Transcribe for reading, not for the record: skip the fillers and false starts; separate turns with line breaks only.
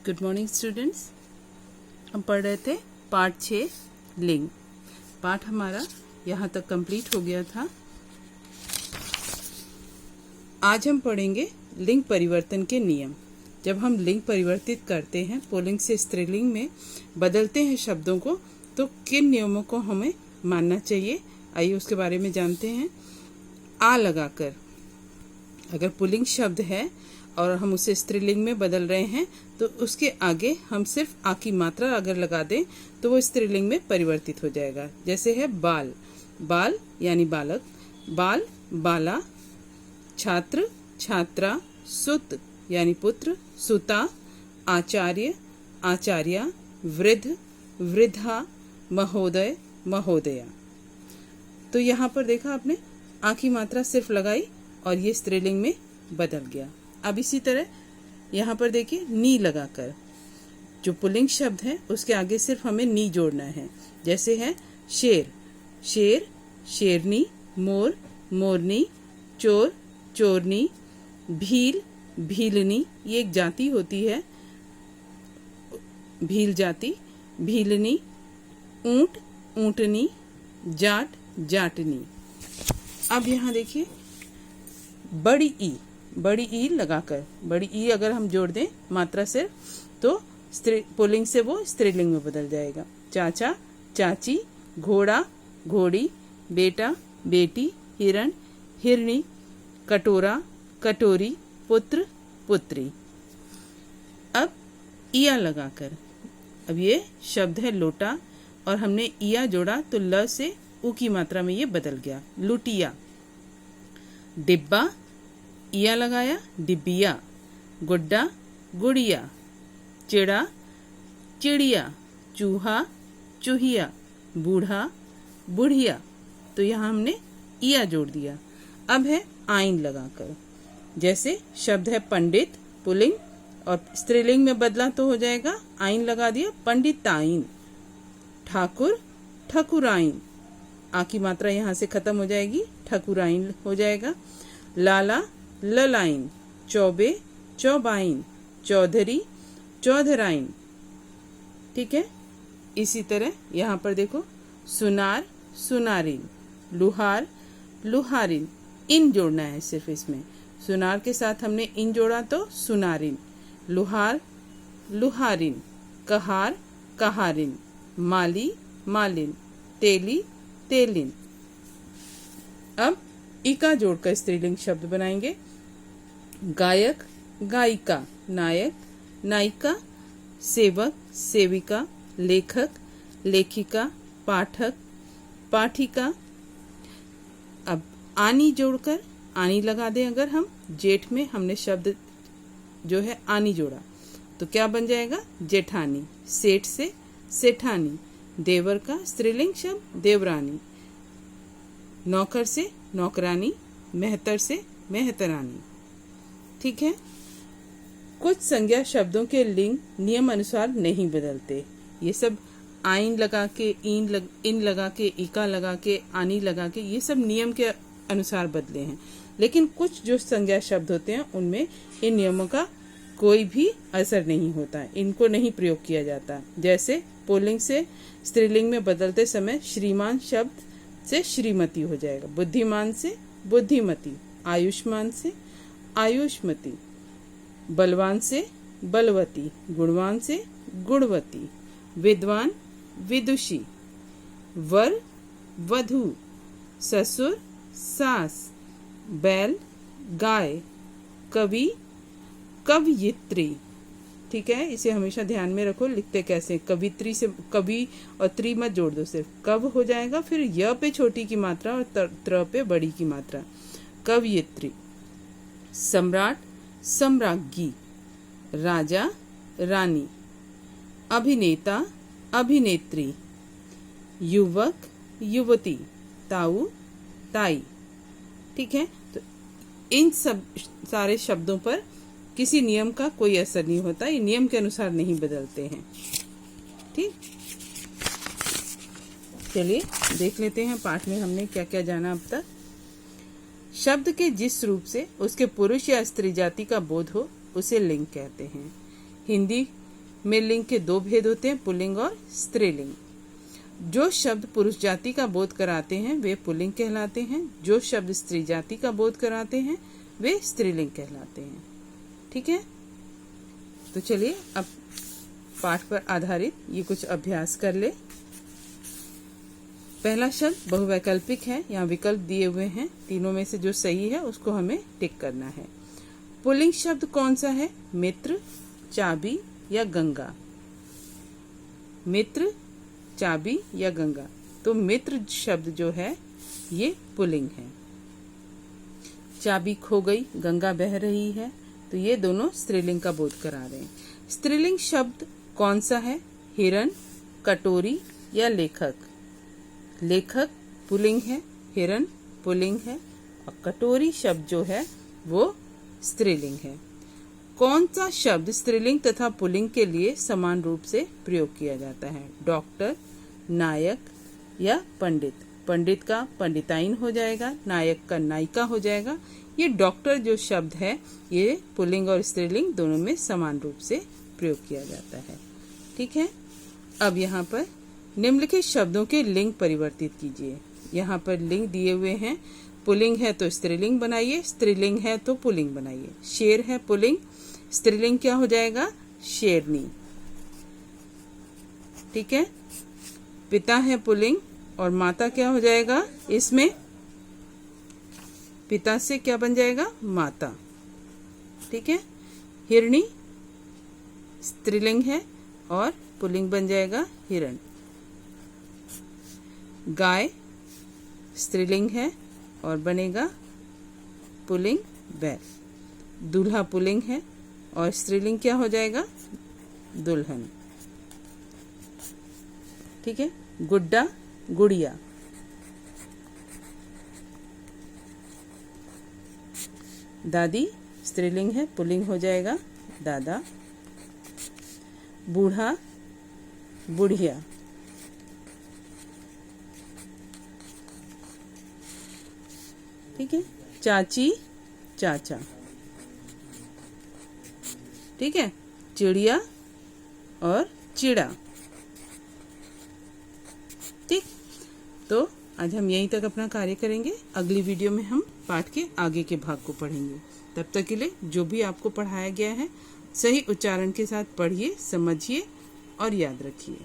Good morning students. हम पढ़ रहे थे पाठ 6 लिंग। पाठ हमारा यहाँ तक कंप्लीट हो गया था। आज हम पढ़ेंगे लिंग परिवर्तन के नियम। जब हम लिंग परिवर्तित करते हैं, पुल्लिंग से स्त्रीलिंग में बदलते हैं शब्दों को, तो किन नियमों को हमें मानना चाहिए, आइए उसके बारे में जानते हैं। आ लगाकर, अगर पुल्लिंग शब्द है और हम उसे स्त्रीलिंग में बदल रहे हैं तो उसके आगे हम सिर्फ आ की मात्रा अगर लगा दें तो वो स्त्रीलिंग में परिवर्तित हो जाएगा। जैसे है बाल, बाल यानी बालक, बाल बाला, छात्र छात्रा, सुत यानी पुत्र सुता, आचार्य आचार्या, वृद्ध वृद्धा, महोदय महोदया। तो यहाँ पर देखा आपने, आ की मात्रा सिर्फ लगाई और ये स्त्रीलिंग में बदल गया। अब इसी तरह यहाँ पर देखिए नी लगाकर, जो पुल्लिंग शब्द है उसके आगे सिर्फ हमें नी जोड़ना है। जैसे है शेर, शेर शेरनी, मोर मोरनी, चोर चोरनी, भील भीलनी, ये एक जाति होती है, भील जाति, भीलनी, ऊंट ऊंटनी, जाट जाटनी। अब यहाँ देखिए बड़ी ई, बड़ी ई लगाकर, बड़ी ई अगर हम जोड़ दें मात्रा सिर्फ, तो पुल्लिंग से वो स्त्रीलिंग में बदल जाएगा। चाचा चाची, घोड़ा घोड़ी, बेटा बेटी, हिरण हिरणी, कटोरा कटोरी, पुत्र पुत्री। अब इया लगाकर, अब ये शब्द है लोटा और हमने इया जोड़ा तो ल से उ की मात्रा में ये बदल गया, लुटिया। डिब्बा, इया लगाया, डिब्बिया। गुड्डा गुड़िया, चिड़ा चिड़िया, चूहा चूहिया, बूढ़ा बुढ़िया। तो यहाँ हमने इया जोड़ दिया। अब है आइन लगाकर, जैसे शब्द है पंडित, पुल्लिंग और स्त्रीलिंग में बदला तो हो जाएगा, आइन लगा दिया, पंडिताइन। ठाकुर ठकुराइन, आ की मात्रा यहाँ से खत्म हो जाएगी, ठकुराइन हो जाएगा। लाला ललाइन, चौबे चौबाइन, चौधरी चौधराइन। ठीक है। इसी तरह यहाँ पर देखो सुनार सुनारिन, लुहार लुहारिन, इन जोड़ना है सिर्फ इसमें। सुनार के साथ हमने इन जोड़ा तो सुनारिन, लुहार लुहारिन, कहार कहारिन, माली मालिन, तेली तेलिन। अब इका जोड़कर स्त्रीलिंग शब्द बनाएंगे। गायक गायिका, नायक नायिका, सेवक सेविका, लेखक लेखिका, पाठक पाठिका। अब आनी जोड़कर, आनी लगा दें अगर हम, जेठ में हमने शब्द जो है आनी जोड़ा तो क्या बन जाएगा, जेठानी। सेठ से सेठानी, देवर का स्त्रीलिंग शब्द देवरानी, नौकर से नौकरानी, मेहतर से मेहतरानी। ठीक है। कुछ संज्ञा शब्दों के लिंग नियम अनुसार नहीं बदलते। ये सब आइन लगा के, इन लगा के, इका लगा के, आनी लगा के, ये सब नियम के अनुसार बदले हैं। लेकिन कुछ जो संज्ञा शब्द होते हैं उनमें इन नियमों का कोई भी असर नहीं होता है, इनको नहीं प्रयोग किया जाता। जैसे पुल्लिंग से स्त्रीलिंग में बदलते समय श्रीमान शब्द से श्रीमती हो जाएगा, बुद्धिमान से बुद्धिमती, आयुष्मान से आयुष्मती, बलवान से बलवती, गुणवान से गुणवती, विद्वान विदुषी, वर वधू, ससुर सास, बैल गाय, कवि कवयित्री। ठीक है, इसे हमेशा ध्यान में रखो, लिखते कैसे, कवित्री से कवि और त्री मत जोड़ दो, सिर्फ कव हो जाएगा, फिर य पे छोटी की मात्रा और त्र पे बड़ी की मात्रा, कवयित्री। सम्राट सम्राज्ञी, राजा रानी, अभिनेता अभिनेत्री, युवक युवती, ताऊ ताई। ठीक है। तो इन सब सारे शब्दों पर किसी नियम का कोई असर नहीं होता, ये नियम के अनुसार नहीं बदलते हैं। ठीक, चलिए देख लेते हैं पाठ में हमने क्या क्या जाना अब तक। शब्द के जिस रूप से उसके पुरुष या स्त्री जाति का बोध हो उसे लिंग कहते हैं। हिंदी में लिंग के दो भेद होते हैं, पुल्लिंग और स्त्रीलिंग। जो शब्द पुरुष जाति का बोध कराते हैं वे पुल्लिंग कहलाते हैं, जो शब्द स्त्री जाति का बोध कराते हैं वे स्त्रीलिंग कहलाते हैं। ठीक है, तो चलिए अब पाठ पर आधारित ये कुछ अभ्यास कर ले। पहला शब्द बहुवैकल्पिक है, यहाँ विकल्प दिए हुए हैं, तीनों में से जो सही है उसको हमें टिक करना है। पुल्लिंग शब्द कौन सा है? मित्र, चाबी या गंगा। मित्र, चाबी या गंगा। तो मित्र शब्द जो है ये पुल्लिंग है। चाबी खो गई, गंगा बह रही है, तो ये दोनों स्त्रीलिंग का बोध करा रहे हैं। स्त्रीलिंग शब्द कौन सा है? हिरण, कटोरी या लेखक। लेखक पुल्लिंग है, हिरण पुल्लिंग है और कटोरी शब्द जो है वो स्त्रीलिंग है। कौन सा शब्द स्त्रीलिंग तथा पुल्लिंग के लिए समान रूप से प्रयोग किया जाता है? डॉक्टर, नायक या पंडित। पंडित का पंडिताइन हो जाएगा, नायक का नायिका हो जाएगा। ये डॉक्टर जो शब्द है ये पुल्लिंग और स्त्रीलिंग दोनों में समान रूप से प्रयोग किया जाता है। ठीक है, अब यहाँ पर निम्नलिखित शब्दों के लिंग परिवर्तित कीजिए। यहाँ पर लिंग दिए हुए हैं, पुल्लिंग है तो स्त्रीलिंग बनाइए, स्त्रीलिंग है तो पुल्लिंग बनाइए। शेर है पुल्लिंग, स्त्रीलिंग क्या हो जाएगा? शेरनी। ठीक है, पिता है पुल्लिंग और माता क्या हो जाएगा? इसमें पिता से क्या बन जाएगा? माता। ठीक है, हिरणी स्त्रीलिंग है और पुल्लिंग बन जाएगा हिरण। गाय स्त्रीलिंग है और बनेगा पुल्लिंग बैल। दूल्हा पुल्लिंग है और स्त्रीलिंग क्या हो जाएगा? दुल्हन। ठीक है, गुड्डा गुड़िया। दादी स्त्रीलिंग है, पुल्लिंग हो जाएगा दादा। बूढ़ा बुढ़िया। ठीक है, चाची चाचा। ठीक है, चिड़िया और चिड़ा। ठीक, तो आज हम यहीं तक अपना कार्य करेंगे। अगली वीडियो में हम पाठ के आगे के भाग को पढ़ेंगे। तब तक के लिए जो भी आपको पढ़ाया गया है सही उच्चारण के साथ पढ़िए, समझिए और याद रखिए।